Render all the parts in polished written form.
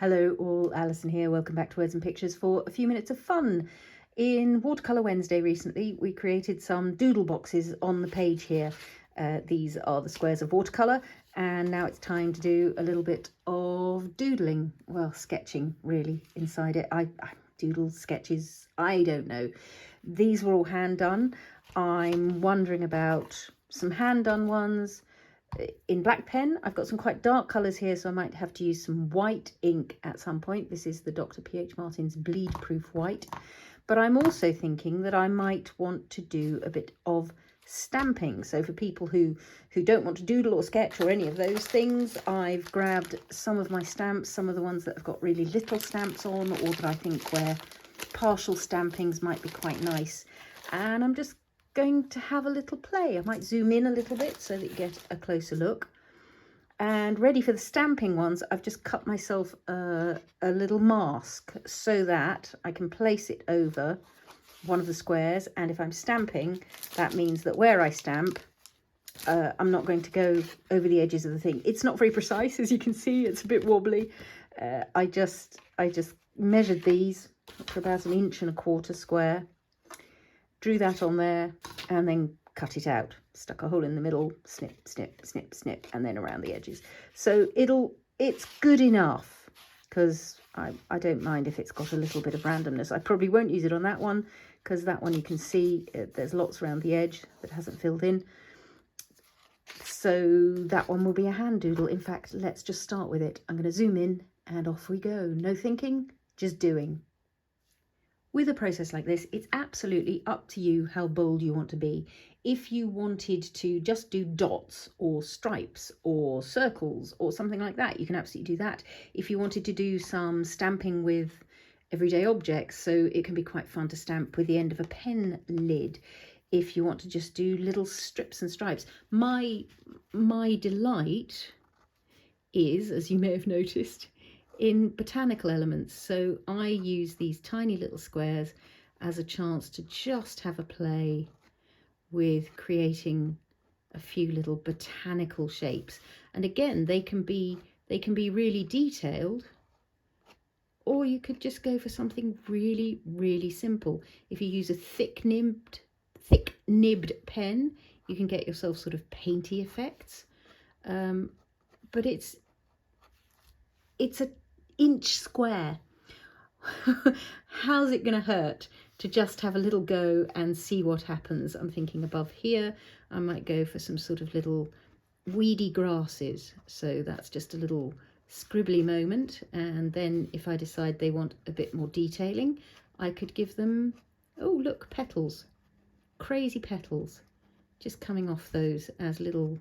Hello all, Alison here. Welcome back to Words and Pictures for a few minutes of fun. In Watercolour Wednesday recently, we created some doodle boxes on the page here. These are the squares of watercolour, and now it's time to do a little bit of doodling. Well, sketching really inside it. I doodle sketches, I don't know. These were all hand done. I'm wondering about some hand done ones. In black pen, I've got some quite dark colours here, so I might have to use some white ink at some point. This is the Dr. P.H. Martin's Bleedproof white. But I'm also thinking that I might want to do a bit of stamping. So for people who don't want to doodle or sketch or any of those things, I've grabbed some of my stamps, some of the ones that have got really little stamps on, or that I think where partial stampings might be quite nice. And I'm just going to have a little play. I might zoom in a little bit so that you get a closer look. And ready for the stamping ones, I've just cut myself a little mask so that I can place it over one of the squares, and if I'm stamping, that means that where I stamp, I'm not going to go over the edges of the thing. It's not very precise, as you can see. It's a bit wobbly. I just measured these for about 1.25 inches square, drew that on there, and then cut it out. Stuck a hole in the middle, snip, snip, snip, snip, and then around the edges. So it's good enough, because I don't mind if it's got a little bit of randomness. I probably won't use it on that one, because that one you can see there's lots around the edge that hasn't filled in. So that one will be a hand doodle. In fact, let's just start with it. I'm going to zoom in and off we go. No thinking, just doing. With a process like this, it's absolutely up to you how bold you want to be. If you wanted to just do dots or stripes or circles or something like that, you can absolutely do that. If you wanted to do some stamping with everyday objects, so it can be quite fun to stamp with the end of a pen lid. If you want to just do little strips and stripes. My delight is, as you may have noticed, in botanical elements. So I use these tiny little squares as a chance to just have a play with creating a few little botanical shapes. And again, they can be really detailed, or you could just go for something really, really simple. If you use a thick nibbed pen, you can get yourself sort of painty effects. But it's an inch square. How's it going to hurt to just have a little go and see what happens? I'm thinking above here I might go for some sort of little weedy grasses, so that's just a little scribbly moment. And then if I decide they want a bit more detailing, I could give them, oh look, petals, crazy petals just coming off those as little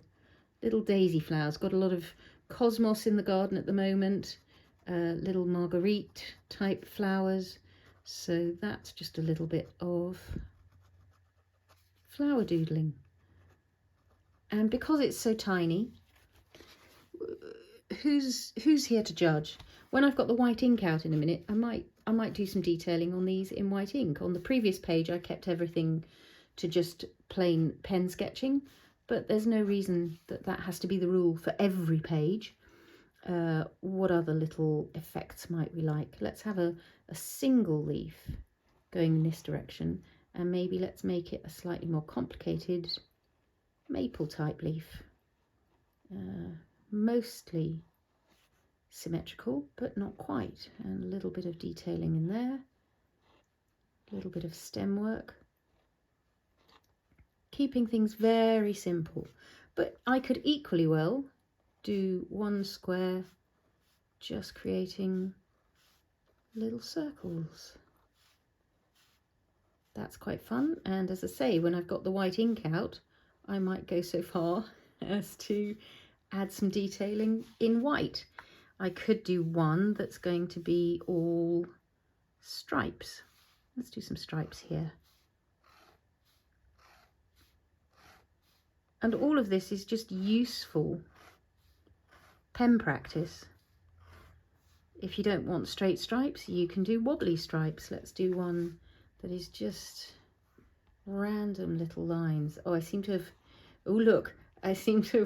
daisy flowers. Got a lot of cosmos in the garden at the moment, little marguerite type flowers, so that's just a little bit of flower doodling. And because it's so tiny, who's here to judge? When I've got the white ink out in a minute, I might do some detailing on these in white ink. On the previous page I kept everything to just plain pen sketching, but there's no reason that has to be the rule for every page. What other little effects might we like? Let's have a single leaf going in this direction, and maybe let's make it a slightly more complicated maple type leaf. Mostly symmetrical, but not quite, and a little bit of detailing in there, a little bit of stem work. Keeping things very simple, but I could equally well do one square just creating little circles. That's quite fun. And as I say, when I've got the white ink out, I might go so far as to add some detailing in white. I could do one that's going to be all stripes. Let's do some stripes here. And all of this is just useful pen practice. If you don't want straight stripes, you can do wobbly stripes. Let's do one that is just random little lines. Oh, I seem to have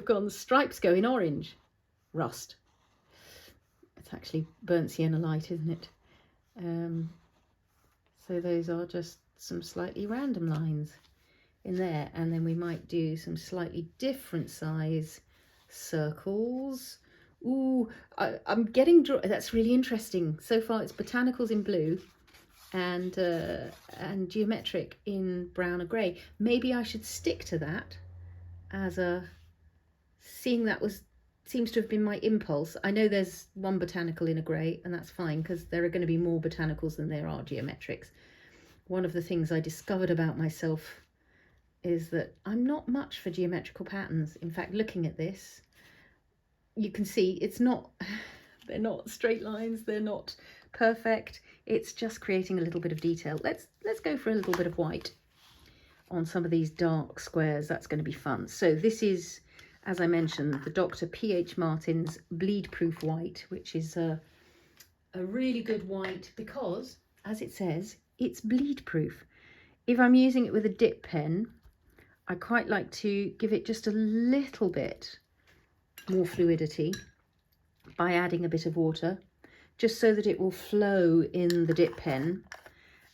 gone stripes go in orange. Rust. Let's It's actually burnt sienna light, isn't it? So those are just some slightly random lines in there, and then we might do some slightly different size circles. Ooh, I'm getting that's really interesting. So far it's botanicals in blue and geometric in brown or grey. Maybe I should stick to that as a, seeing that seems to have been my impulse. I know there's one botanical in a grey, and that's fine because there are going to be more botanicals than there are geometrics. One of the things I discovered about myself is that I'm not much for geometrical patterns. In fact, looking at this, you can see it's not, they're not straight lines, they're not perfect. It's just creating a little bit of detail. Let's go for a little bit of white on some of these dark squares. That's going to be fun. So this is, as I mentioned, the Dr. P.H. Martin's Bleedproof white, which is a really good white because, as it says, it's bleed proof. If I'm using it with a dip pen, I quite like to give it just a little bit more fluidity by adding a bit of water, just so that it will flow in the dip pen.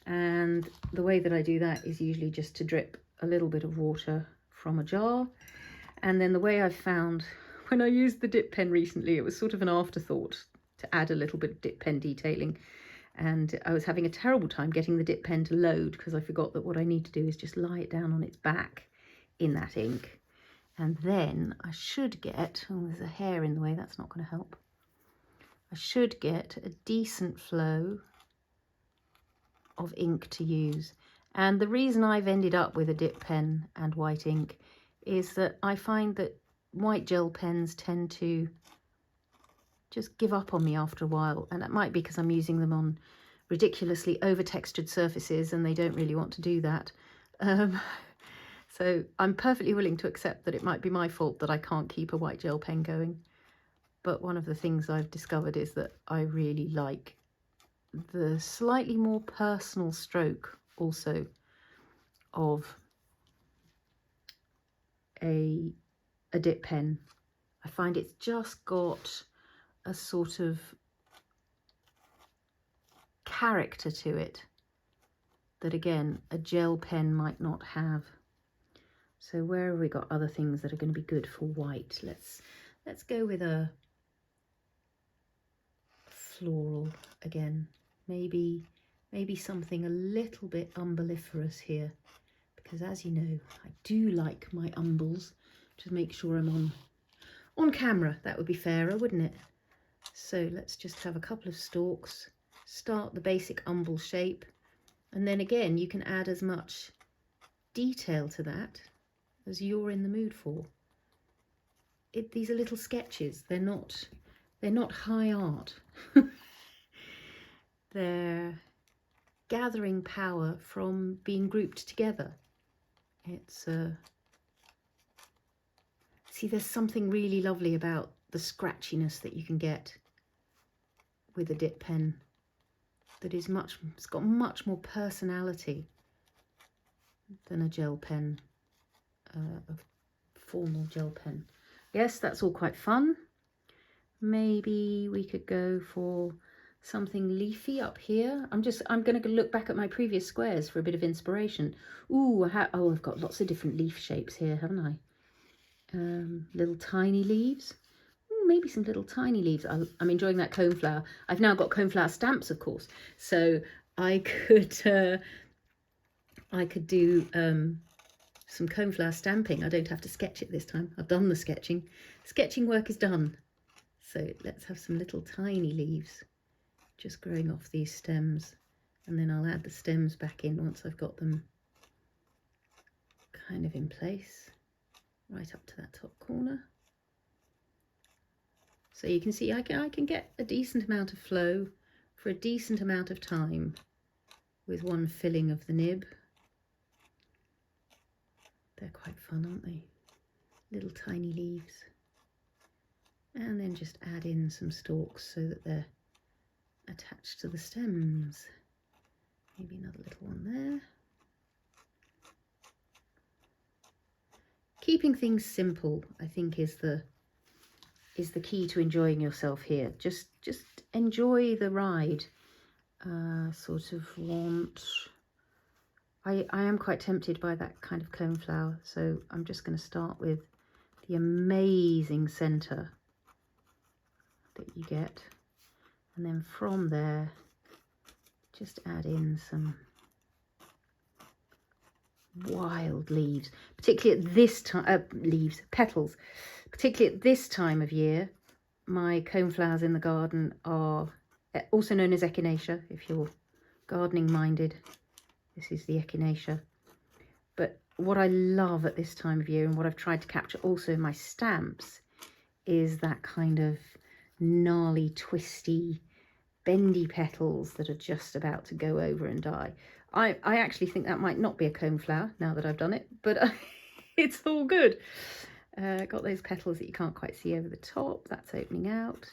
And the way that I do that is usually just to drip a little bit of water from a jar. And then the way I've found, when I used the dip pen recently, it was sort of an afterthought to add a little bit of dip pen detailing. And I was having a terrible time getting the dip pen to load because I forgot that what I need to do is just lie it down on its back in that ink. And then I should get, oh, there's a hair in the way, that's not going to help. I should get a decent flow of ink to use. And the reason I've ended up with a dip pen and white ink is that I find that white gel pens tend to just give up on me after a while, and it might be because I'm using them on ridiculously over textured surfaces and they don't really want to do that. So I'm perfectly willing to accept that it might be my fault that I can't keep a white gel pen going. But one of the things I've discovered is that I really like the slightly more personal stroke also of a dip pen. I find it's just got a sort of character to it that, again, a gel pen might not have. So where have we got other things that are going to be good for white? Let's go with a floral again. Maybe something a little bit umbelliferous here, because as you know, I do like my umbles to make sure I'm on camera. That would be fairer, wouldn't it? So let's just have a couple of stalks, start the basic umble shape, and then again you can add as much detail to that as you're in the mood for. These are little sketches. They're not high art. They're gathering power from being grouped together. It's see, there's something really lovely about the scratchiness that you can get with a dip pen that is it's got much more personality than a gel pen, a formal gel pen. Yes, that's all quite fun. Maybe we could go for something leafy up here. I'm going to look back at my previous squares for a bit of inspiration. Ooh, I've got lots of different leaf shapes here, haven't I? Little tiny leaves. Ooh, maybe some little tiny leaves. I'm enjoying that coneflower. I've now got coneflower stamps, of course, so I could do some coneflower stamping. I don't have to sketch it this time. I've done the sketching. Sketching work is done. So let's have some little tiny leaves just growing off these stems, and then I'll add the stems back in once I've got them kind of in place, right up to that top corner. So you can see I can get a decent amount of flow for a decent amount of time with one filling of the nib. They're quite fun, aren't they? Little tiny leaves. And then just add in some stalks so that they're attached to the stems. Maybe another little one there. Keeping things simple, I think, is is the key to enjoying yourself here. Just enjoy the ride. Sort of want... I am quite tempted by that kind of coneflower, so I'm just going to start with the amazing centre that you get, and then from there just add in some wild leaves, particularly at this time, petals, particularly at this time of year. My coneflowers in the garden are also known as echinacea, if you're gardening minded. This is the echinacea. But what I love at this time of year, and what I've tried to capture also in my stamps, is that kind of gnarly, twisty, bendy petals that are just about to go over and die. I actually think that might not be a coneflower now that I've done it, but it's all good. Got those petals that you can't quite see over the top. That's opening out.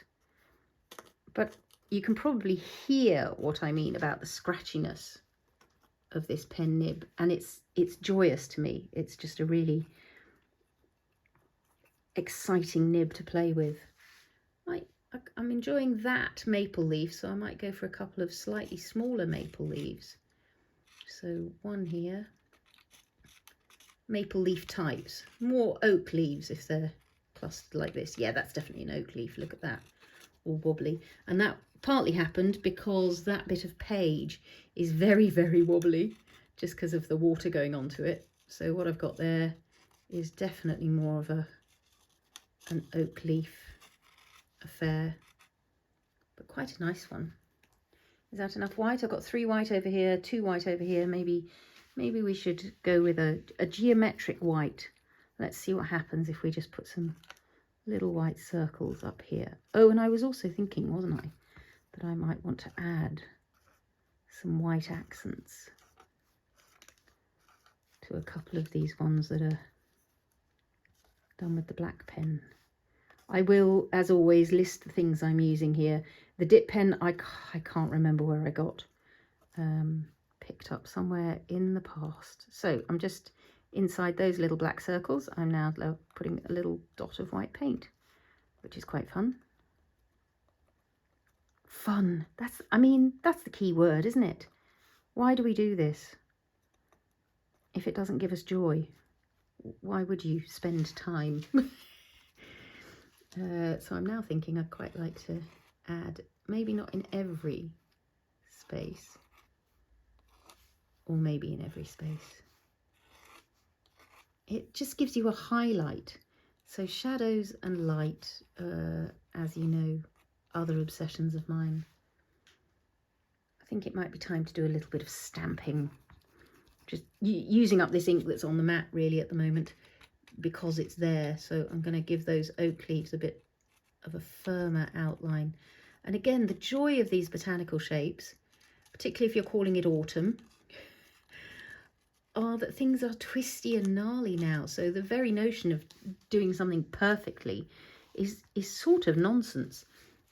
But you can probably hear what I mean about the scratchiness of this pen nib, and it's joyous to me. It's just a really exciting nib to play with. I'm enjoying that maple leaf, so I might go for a couple of slightly smaller maple leaves. So one here, maple leaf types, more oak leaves if they're clustered like this. Yeah, that's definitely an oak leaf. Look at that, all wobbly. And that partly happened because that bit of page is very, very wobbly, just because of the water going onto it. So what I've got there is definitely more of an oak leaf affair, but quite a nice one. Is that enough white? I've got 3 white over here, 2 white over here. Maybe we should go with a geometric white. Let's see what happens if we just put some little white circles up here. Oh, and I was also thinking, wasn't I, that I might want to add some white accents to a couple of these ones that are done with the black pen. I will, as always, list the things I'm using here. The dip pen, I can't remember where I got. Picked up somewhere in the past. So I'm just inside those little black circles. I'm now putting a little dot of white paint, which is quite fun. Fun. That's the key word, isn't it? Why do we do this? If it doesn't give us joy, why would you spend time? So I'm now thinking I'd quite like to add, maybe not in every space, or maybe in every space. It just gives you a highlight. So shadows and light, as you know, other obsessions of mine. I think it might be time to do a little bit of stamping. Just using up this ink that's on the mat really at the moment, because it's there. So I'm going to give those oak leaves a bit of a firmer outline. And again, the joy of these botanical shapes, particularly if you're calling it autumn, are that things are twisty and gnarly now. So the very notion of doing something perfectly is sort of nonsense.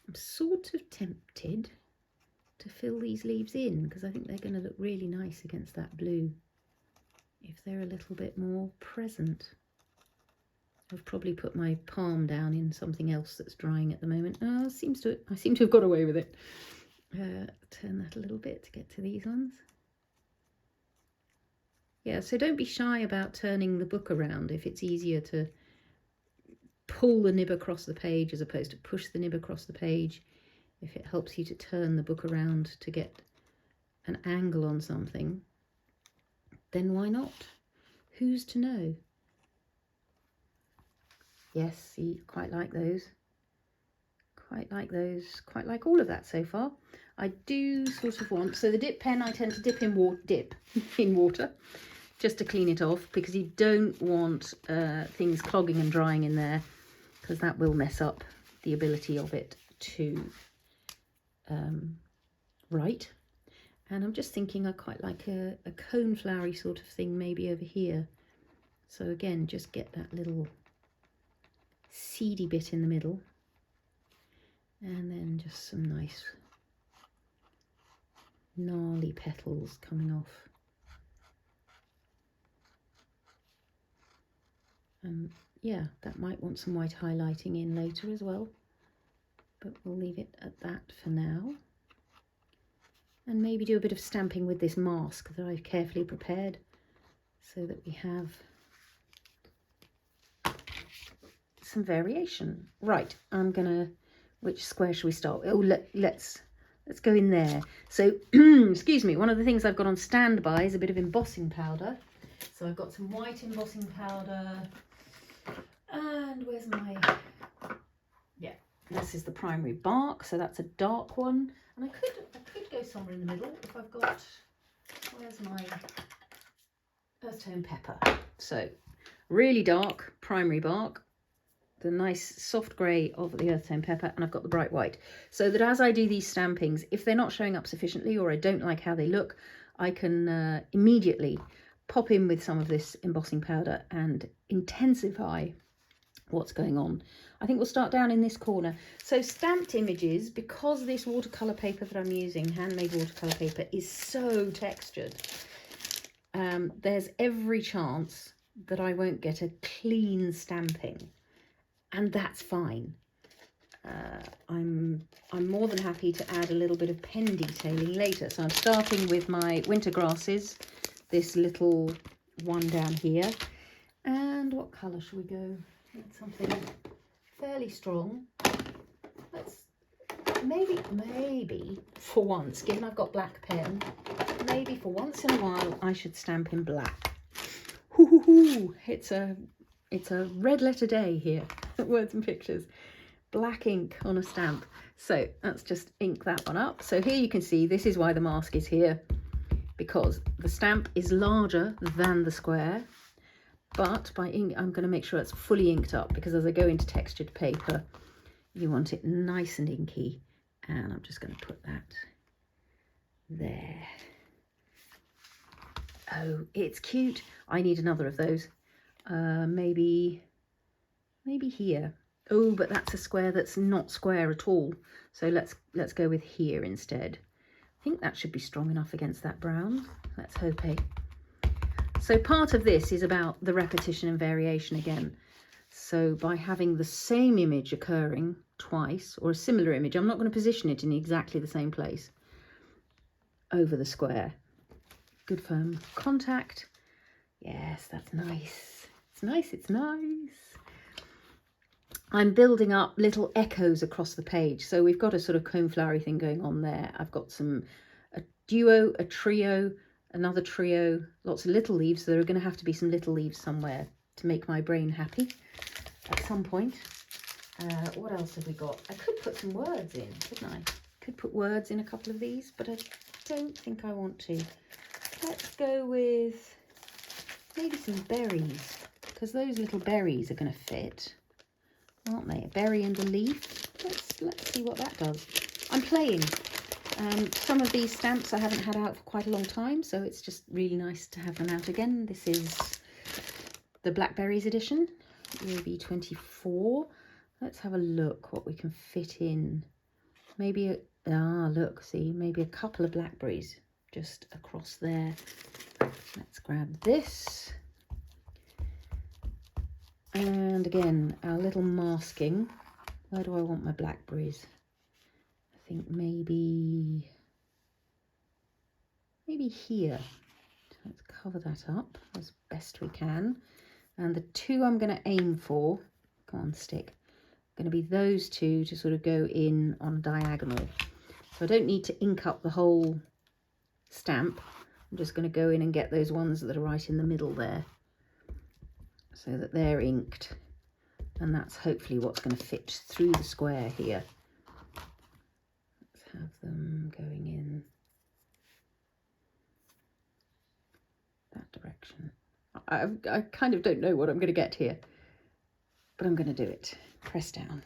I'm sort of tempted to fill these leaves in, because I think they're going to look really nice against that blue if they're a little bit more present. I've probably put my palm down in something else that's drying at the moment. I seem to have got away with it. Turn that a little bit to get to these ones. Yeah, so don't be shy about turning the book around if it's easier to pull the nib across the page as opposed to push the nib across the page. If it helps you to turn the book around to get an angle on something, then why not? Who's to know? Yes, see, quite like those. Quite like those. Quite like all of that so far. I do sort of want, so the dip pen I tend to dip in water just to clean it off, because you don't want things clogging and drying in there, because that will mess up the ability of it to write. And I'm just thinking I quite like a coneflowery sort of thing maybe over here. So again, just get that little seedy bit in the middle, and then just some nice gnarly petals coming off. And yeah, that might want some white highlighting in later as well, but we'll leave it at that for now. And maybe do a bit of stamping with this mask that I've carefully prepared so that we have some variation. Right, I'm gonna, which square should we start? Oh, let's go in there. So, excuse me, one of the things I've got on standby is a bit of embossing powder. So I've got some white embossing powder, and where's my, yeah, this is the primary bark, so that's a dark one. And I could go somewhere in the middle if I've got, where's my earth tone pepper? So really dark primary bark, the nice soft grey of the earth tone pepper, and I've got the bright white, so that as I do these stampings, if they're not showing up sufficiently or I don't like how they look, I can immediately pop in with some of this embossing powder and intensify what's going on. I think we'll start down in this corner. So stamped images, because this watercolour paper that I'm using, handmade watercolour paper, is so textured, there's every chance that I won't get a clean stamping, and that's fine. I'm more than happy to add a little bit of pen detailing later. So I'm starting with my winter grasses, this little one down here. And what colour should we go? It's something fairly strong. Let's maybe for once, given I've got black pen, maybe for once in a while I should stamp in black. It's a red letter day here at Words and Pictures. Black ink on a stamp. So let's just ink that one up. So here you can see this is why the mask is here, because the stamp is larger than the square. But by ink, I'm going to make sure it's fully inked up, because as I go into textured paper, you want it nice and inky. And I'm just going to put that there. Oh, it's cute. I need another of those. Maybe here. Oh, but that's a square that's not square at all. So let's go with here instead. I think that should be strong enough against that brown. Let's hope, eh? So part of this is about the repetition and variation again. So by having the same image occurring twice, or a similar image, I'm not going to position it in exactly the same place over the square. Good firm contact. Yes, that's nice. It's nice, it's nice. I'm building up little echoes across the page. So we've got a sort of coneflowery thing going on there. I've got a duo, a trio, another trio, lots of little leaves. There are going to have to be some little leaves somewhere to make my brain happy at some point. What else have we got? I could put some words in, couldn't I? Could put words in a couple of these, but I don't think I want to. Let's go with maybe some berries, because those little berries are going to fit, aren't they? A berry and a leaf. Let's see what that does. I'm playing. Some of these stamps I haven't had out for quite a long time, so it's just really nice to have them out again. This is the Blackberries edition, maybe 24. Let's have a look what we can fit in. Maybe look, see, maybe a couple of Blackberries just across there. Let's grab this. And again, our little masking. Where do I want my Blackberries? I think maybe here. Let's cover that up as best we can. And the two I'm going to aim for, come on, stick, going to be those two to sort of go in on diagonal. So I don't need to ink up the whole stamp. I'm just going to go in and get those ones that are right in the middle there, so that they're inked. And that's hopefully what's going to fit through the square here. Let's have them going in that direction. I kind of don't know what I'm going to get here, but I'm going to do it. Press down.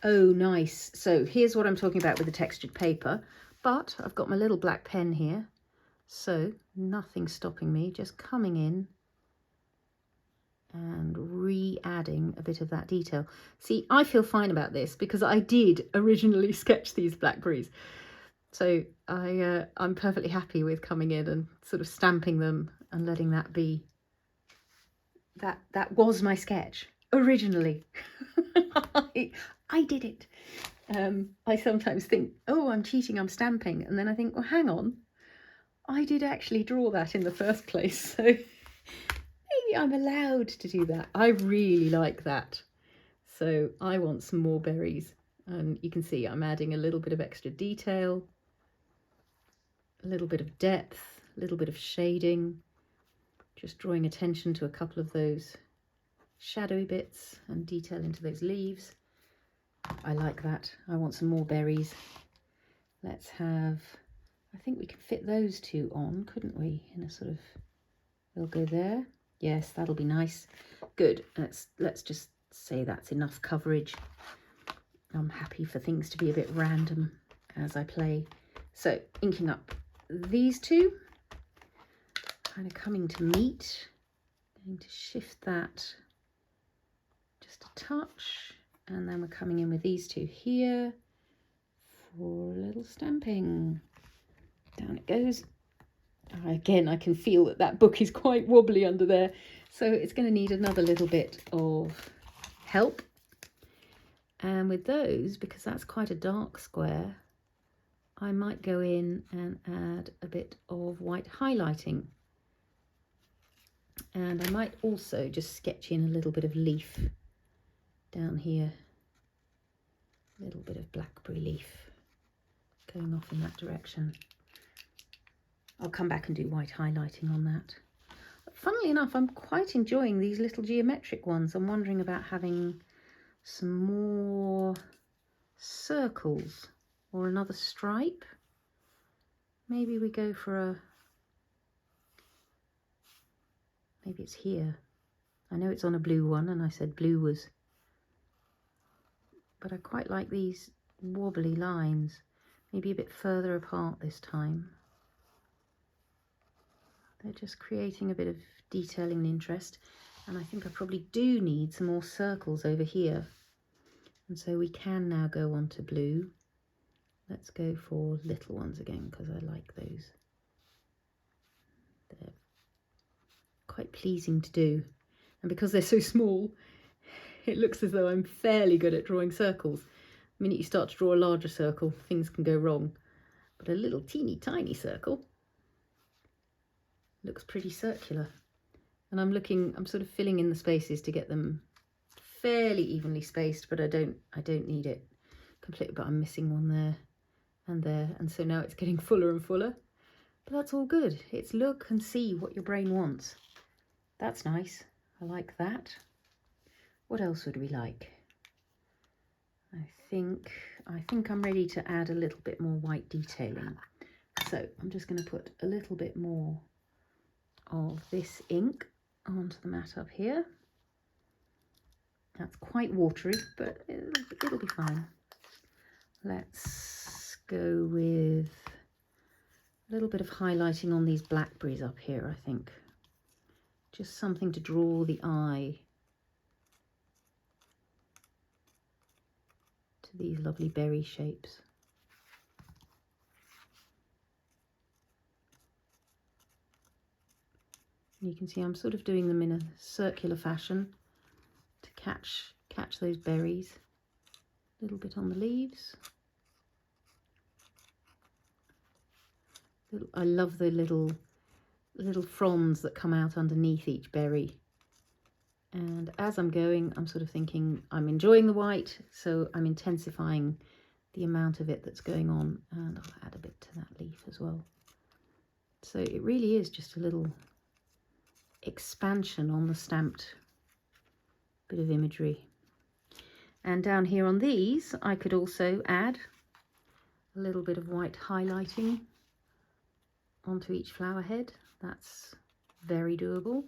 Oh, nice. So here's what I'm talking about with the textured paper, but I've got my little black pen here, so nothing stopping me, just coming in and re-adding a bit of that detail. See, I feel fine about this because I did originally sketch these Blackberries. So I'm perfectly happy with coming in and sort of stamping them and letting that be. That was my sketch originally. I did it. I sometimes think, oh, I'm cheating, I'm stamping, and then I think, well, hang on, I did actually draw that in the first place, so maybe I'm allowed to do that. I really like that. So I want some more berries, and you can see I'm adding a little bit of extra detail, a little bit of depth, a little bit of shading, just drawing attention to a couple of those shadowy bits and detail into those leaves. I like that. I want some more berries. Let's have, I think we could fit those two on, couldn't we? In a sort of, they'll go there. Yes, that'll be nice. Good. Let's just say that's enough coverage. I'm happy for things to be a bit random as I play. So inking up these two, kind of coming to meet. Going to shift that just a touch, and then we're coming in with these two here for a little stamping. Down it goes. Again, I can feel that that book is quite wobbly under there, so it's going to need another little bit of help. And with those, because that's quite a dark square, I might go in and add a bit of white highlighting. And I might also just sketch in a little bit of leaf down here. A little bit of blackberry leaf going off in that direction. I'll come back and do white highlighting on that. Funnily enough, I'm quite enjoying these little geometric ones. I'm wondering about having some more circles or another stripe. Maybe we go for a, maybe it's here. I know it's on a blue one and I said blue was, but I quite like these wobbly lines, maybe a bit further apart this time. They're just creating a bit of detailing and interest, and I think I probably do need some more circles over here. And so we can now go on to blue. Let's go for little ones again, because I like those. They're quite pleasing to do. And because they're so small, it looks as though I'm fairly good at drawing circles. The minute you start to draw a larger circle, things can go wrong. But a little teeny tiny circle looks pretty circular. And I'm sort of filling in the spaces to get them fairly evenly spaced, but I don't need it completely, but I'm missing one there and there, and so now it's getting fuller and fuller, but that's all good. It's look and see what your brain wants. That's nice. I like that. What else would we like? I think I'm ready to add a little bit more white detailing, so I'm just going to put a little bit more of this ink onto the mat up here. That's quite watery, but it'll be fine. Let's go with a little bit of highlighting on these blackberries up here, I think. Just something to draw the eye to these lovely berry shapes. And you can see I'm sort of doing them in a circular fashion to catch those berries. A little bit on the leaves. I love the little fronds that come out underneath each berry. And as I'm going, I'm sort of thinking I'm enjoying the white, so I'm intensifying the amount of it that's going on, and I'll add a bit to that leaf as well. So it really is just a little expansion on the stamped bit of imagery. And down here on these, I could also add a little bit of white highlighting onto each flower head. That's very doable.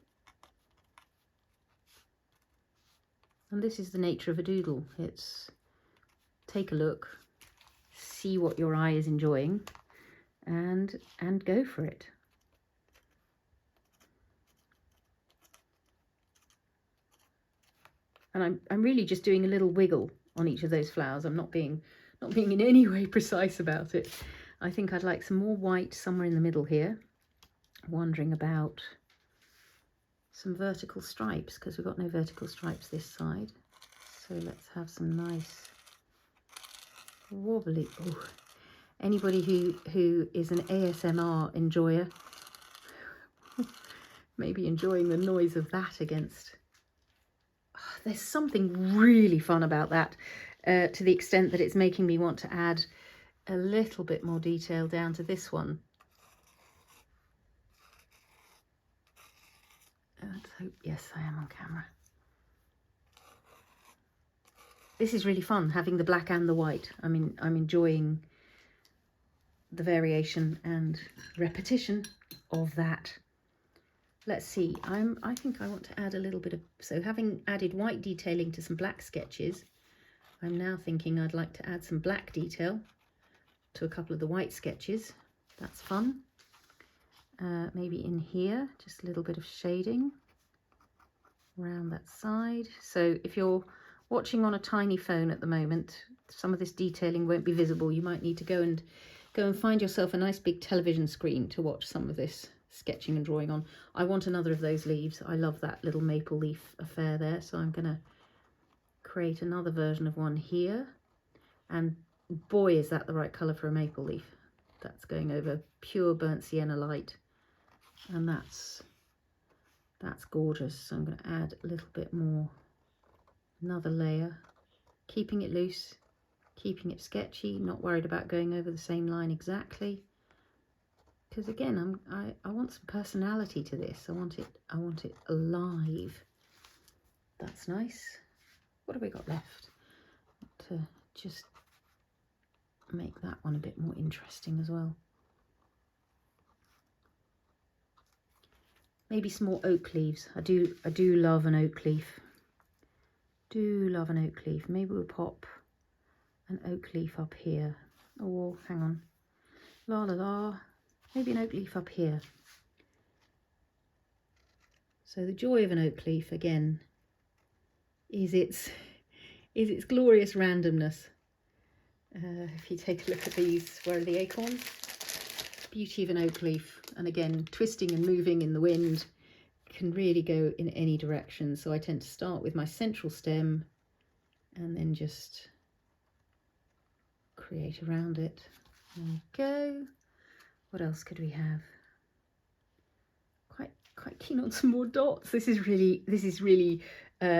And this is the nature of a doodle. It's take a look, see what your eye is enjoying, and go for it. And I'm really just doing a little wiggle on each of those flowers. I'm not being in any way precise about it. I think I'd like some more white somewhere in the middle here. Wondering about some vertical stripes, because we've got no vertical stripes this side. So let's have some nice wobbly. Oh, anybody who is an ASMR enjoyer maybe enjoying the noise of that against. Oh, there's something really fun about that, to the extent that it's making me want to add a little bit more detail down to this one. Let's hope, yes, I am on camera. This is really fun, having the black and the white. I mean, I'm enjoying the variation and repetition of that. Let's see, I think I want to add a little bit of, so having added white detailing to some black sketches, I'm now thinking I'd like to add some black detail to a couple of the white sketches. That's fun. Maybe in here, just a little bit of shading around that side. So if you're watching on a tiny phone at the moment, some of this detailing won't be visible. You might need to go and find yourself a nice big television screen to watch some of this sketching and drawing on. I want another of those leaves. I love that little maple leaf affair there, so I'm going to create another version of one here. And boy, is that the right colour for a maple leaf. That's going over pure burnt sienna light, and that's gorgeous. So I'm going to add a little bit more, another layer, keeping it loose, keeping it sketchy, not worried about going over the same line exactly, because again I want some personality to this. I want it alive. That's nice. What have we got left to just make that one a bit more interesting as well? Maybe some more oak leaves. I do love an oak leaf. Do love an oak leaf. Maybe we'll pop an oak leaf up here. Oh, hang on. La la la. Maybe an oak leaf up here. So the joy of an oak leaf again is its glorious randomness. If you take a look at these, where are the acorns? Beauty of an oak leaf, and again, twisting and moving in the wind can really go in any direction. So I tend to start with my central stem and then just create around it. There we go. What else could we have? Quite keen on some more dots. This is really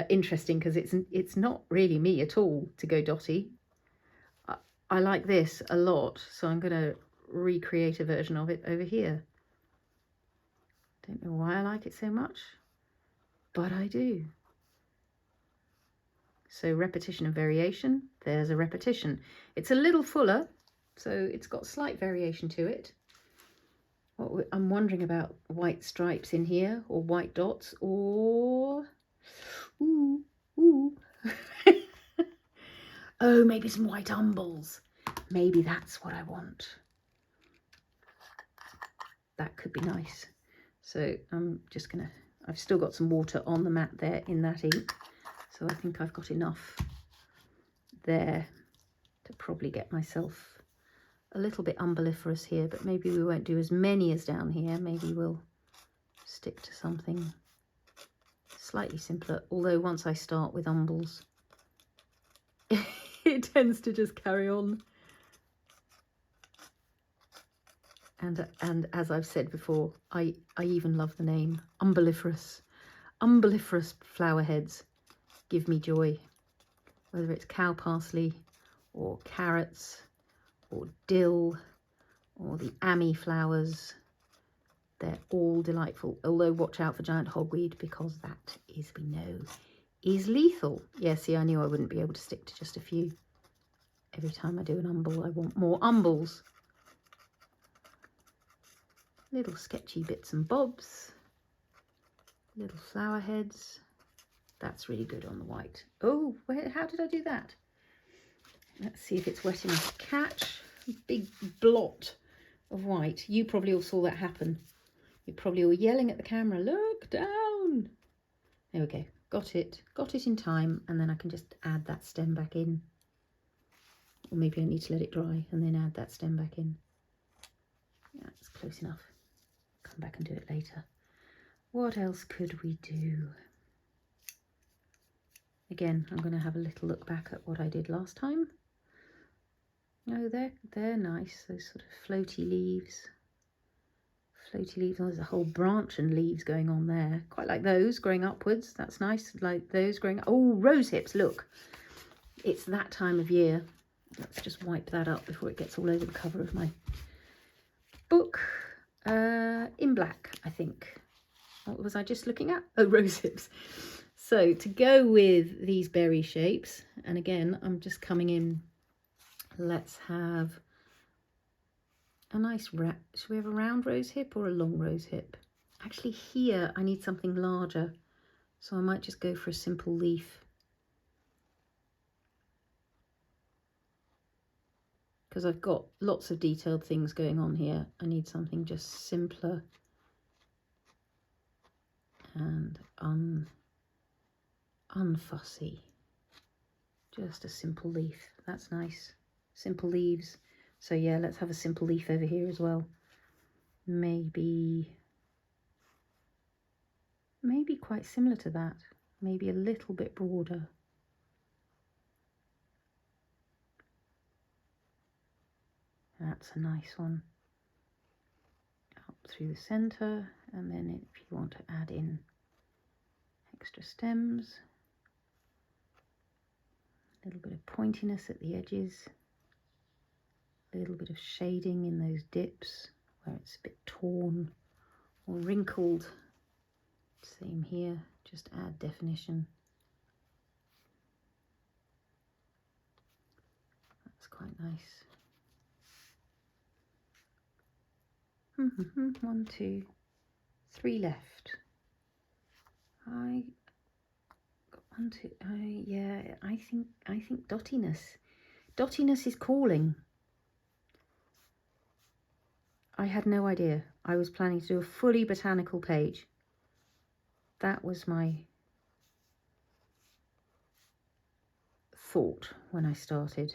interesting, because it's not really me at all to go dotty. I like this a lot, so I'm going to recreate a version of it over here. Don't know why I like it so much, but I do. So repetition and variation. There's a repetition. It's a little fuller, so it's got slight variation to it. I'm wondering about white stripes in here, or white dots, or ooh. Oh, maybe some white umbles. Maybe that's what I want. That could be nice. So I'm just gonna, I've still got some water on the mat there in that ink, so I think I've got enough there to probably get myself a little bit umbelliferous here, but maybe we won't do as many as down here. Maybe we'll stick to something slightly simpler, although once I start with umbles it tends to just carry on. And as I've said before, I even love the name umbelliferous. Umbelliferous flower heads give me joy, whether it's cow parsley or carrots or dill or the ammi flowers. They're all delightful, although watch out for giant hogweed, because that is, we know, is lethal. Yeah, see, I knew I wouldn't be able to stick to just a few. Every time I do an umble, I want more umbles. Little sketchy bits and bobs, little flower heads. That's really good on the white. Oh, how did I do that? Let's see if it's wet enough to catch. Big blot of white. You probably all saw that happen. You probably were yelling at the camera, look down. There we go. Got it in time, and then I can just add that stem back in. Or maybe I need to let it dry and then add that stem back in. Yeah, it's close enough. Come back and do it later. What else could we do? Again, I'm going to have a little look back at what I did last time. Oh, they're nice, those sort of floaty leaves. Floaty leaves, oh, there's a whole branch and leaves going on there. Quite like those growing upwards, that's nice. Like those growing, oh, rose hips, look. It's that time of year. Let's just wipe that up before it gets all over the cover of my book. In black, I think. What was I just looking at? Oh, rose hips. So to go with these berry shapes, and again, I'm just coming in, let's have a nice wrap. Should we have a round rose hip or a long rose hip? Actually here I need something larger, so I might just go for a simple leaf. Because I've got lots of detailed things going on here. I need something just simpler and unfussy. Just a simple leaf, that's nice. Simple leaves. So yeah, let's have a simple leaf over here as well. Maybe quite similar to that. Maybe a little bit broader. That's a nice one. Up through the centre, and then if you want to add in extra stems, a little bit of pointiness at the edges, a little bit of shading in those dips where it's a bit torn or wrinkled. Same here, just add definition. That's quite nice. 1, 2, 3 left. I got 1, 2. Yeah, I think dottiness is calling. I had no idea. I was planning to do a fully botanical page. That was my thought when I started.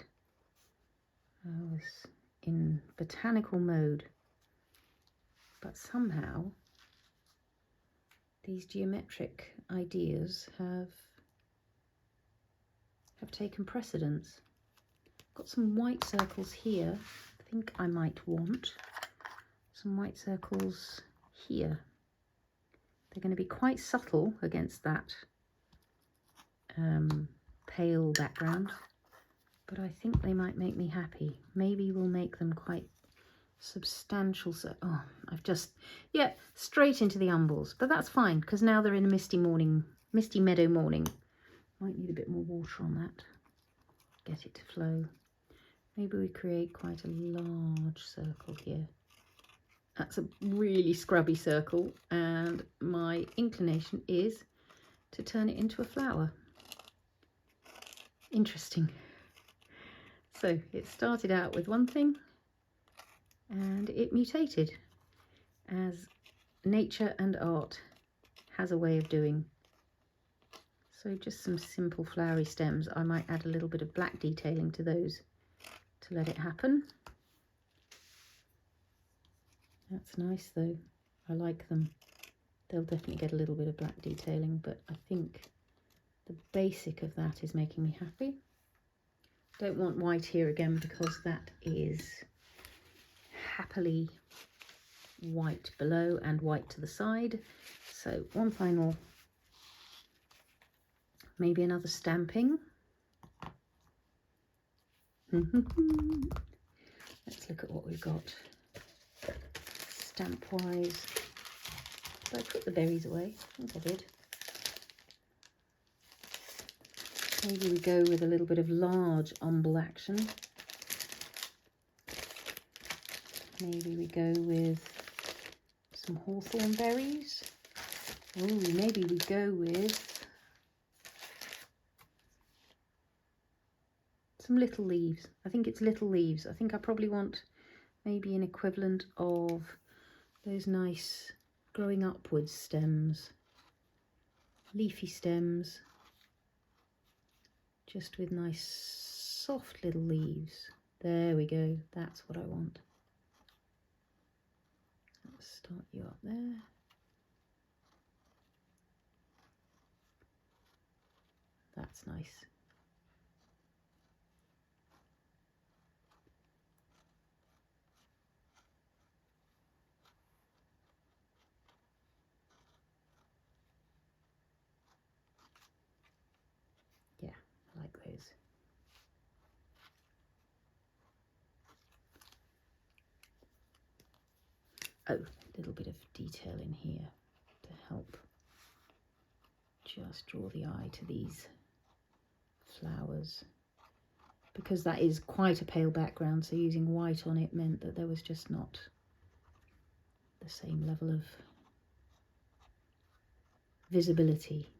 I was in botanical mode, but somehow these geometric ideas have taken precedence. Got some white circles here. I think I might want some white circles here. They're going to be quite subtle against that pale background, but I think they might make me happy. Maybe we'll make them quite substantial. So, oh, I've just, yeah, straight into the umbles, but that's fine because now they're in a misty meadow morning. Might need a bit more water on that, get it to flow. Maybe we create quite a large circle here. That's a really scrubby circle, and my inclination is to turn it into a flower. Interesting. So it started out with one thing and it mutated, as nature and art has a way of doing. So just some simple flowery stems. I might add a little bit of black detailing to those to let it happen. That's nice though. I like them. They'll definitely get a little bit of black detailing, but I think the basic of that is making me happy. Don't want white here again because that is happily white below and white to the side. So one final, maybe another stamping. Let's look at what we've got stamp wise. Did I put the berries away? I think I did. Maybe we go with a little bit of large umble action. Maybe we go with some hawthorn berries. Oh, maybe we go with some little leaves. I think it's little leaves. I think I probably want maybe an equivalent of those nice growing upwards stems, leafy stems, just with nice soft little leaves. There we go, that's what I want. Let's start you up there. That's nice. Yeah, I like those. Oh, a little bit of detail in here to help just draw the eye to these flowers, because that is quite a pale background, so using white on it meant that there was just not the same level of visibility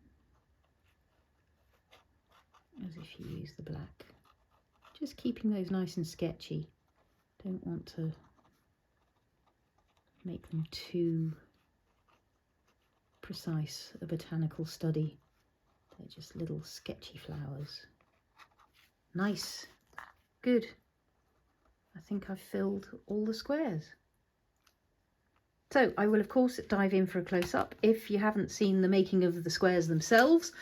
as if you use the black. Just keeping those nice and sketchy. Don't want to make them too precise a botanical study. They're just little sketchy flowers. Nice, good. I think I've filled all the squares. So I will of course dive in for a close-up. If you haven't seen the making of the squares themselves,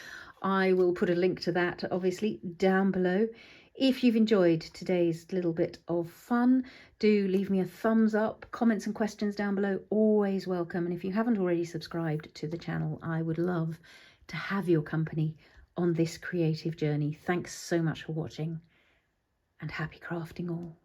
I will put a link to that obviously down below. If you've enjoyed today's little bit of fun, do leave me a thumbs up. Comments and questions down below, always welcome. And if you haven't already subscribed to the channel, I would love to have your company on this creative journey. Thanks so much for watching, and happy crafting all.